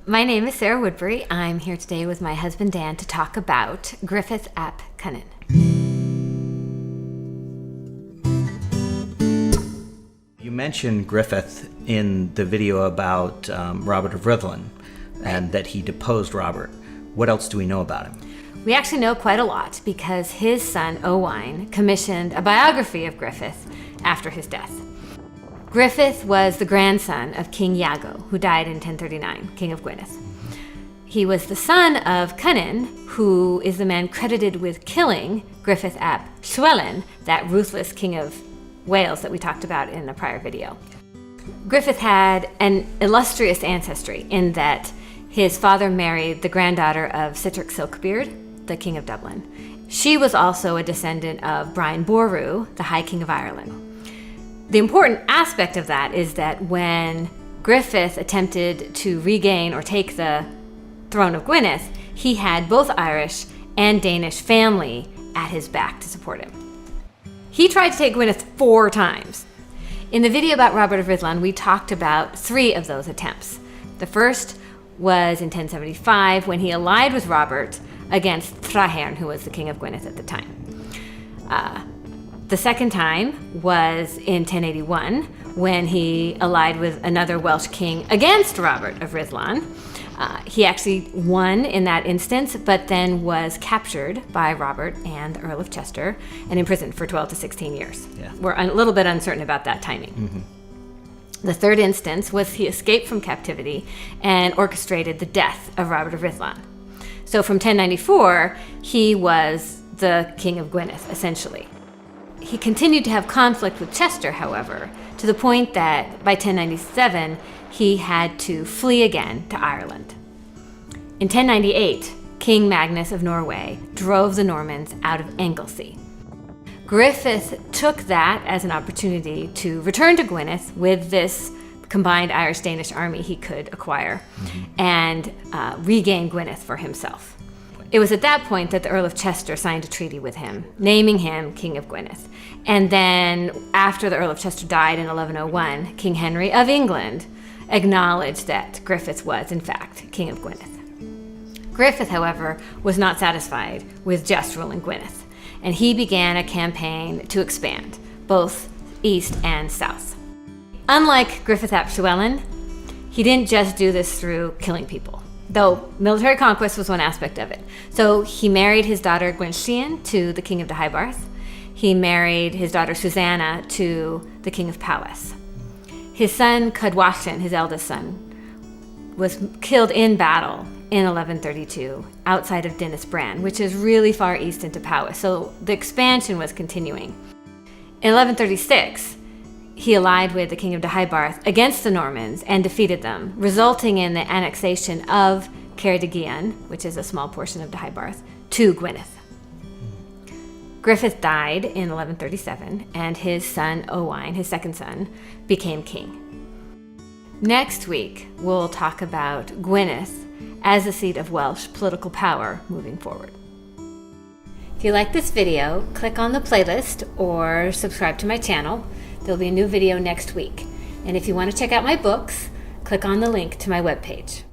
My name is Sarah Woodbury. I'm here today with my husband Dan to talk about Gruffydd ap Cynan. You mentioned Gruffydd in the video about Robert of Rhuddlan and that he deposed Robert. What else do we know about him? We actually know quite a lot because his son Owain commissioned a biography of Gruffydd after his death. Gruffydd was the grandson of King Iago, who died in 1039, King of Gwynedd. He was the son of Cynan, who is the man credited with killing Gruffydd ap Llywelyn, that ruthless king of Wales that we talked about in a prior video. Gruffydd had an illustrious ancestry in that his father married the granddaughter of Sitric Silkbeard, the king of Dublin. She was also a descendant of Brian Boru, the High King of Ireland. The important aspect of that is that when Gruffydd attempted to regain or take the throne of Gwynedd, he had both Irish and Danish family at his back to support him. He tried to take Gwynedd 4 times. In the video about Robert of Rhuddlan, we talked about 3 of those attempts. The first was in 1075 when he allied with Robert against Thrahearn, who was the king of Gwynedd at the time. The second time was in 1081 when he allied with another Welsh king against Robert of Rhuddlan. He actually won in that instance, but then was captured by Robert and the Earl of Chester and imprisoned for 12 to 16 years. Yeah. We're a little bit uncertain about that timing. Mm-hmm. The third instance was he escaped from captivity and orchestrated the death of Robert of Rhuddlan. So from 1094, he was the king of Gwynedd, essentially. He continued to have conflict with Chester, however, to the point that by 1097, he had to flee again to Ireland. In 1098, King Magnus of Norway drove the Normans out of Anglesey. Gruffydd took that as an opportunity to return to Gwynedd with this combined Irish-Danish army he could acquire and regain Gwynedd for himself. It was at that point that the Earl of Chester signed a treaty with him, naming him King of Gwynedd. And then after the Earl of Chester died in 1101, King Henry of England acknowledged that Gruffydd was, in fact, King of Gwynedd. Gruffydd, however, was not satisfied with just ruling Gwynedd, and he began a campaign to expand, both east and south. Unlike Gruffydd ap Llywelyn, he didn't just do this through killing people, though military conquest was one aspect of it. So he married his daughter Gwenllian to the king of Deheubarth. He married his daughter Susanna to the king of Powys. His son Cadwallon, his eldest son, was killed in battle in 1132 outside of Dinas Bran, which is really far east into Powys. So the expansion was continuing. In 1136, he allied with the king of Deheubarth against the Normans and defeated them, resulting in the annexation of Ceredigion, which is a small portion of Deheubarth, to Gwynedd. Gruffydd died in 1137, and his son Owain, his second son, became king. Next week, we'll talk about Gwynedd as the seat of Welsh political power moving forward. If you like this video, click on the playlist or subscribe to my channel. There'll be a new video next week. And if you want to check out my books, click on the link to my webpage.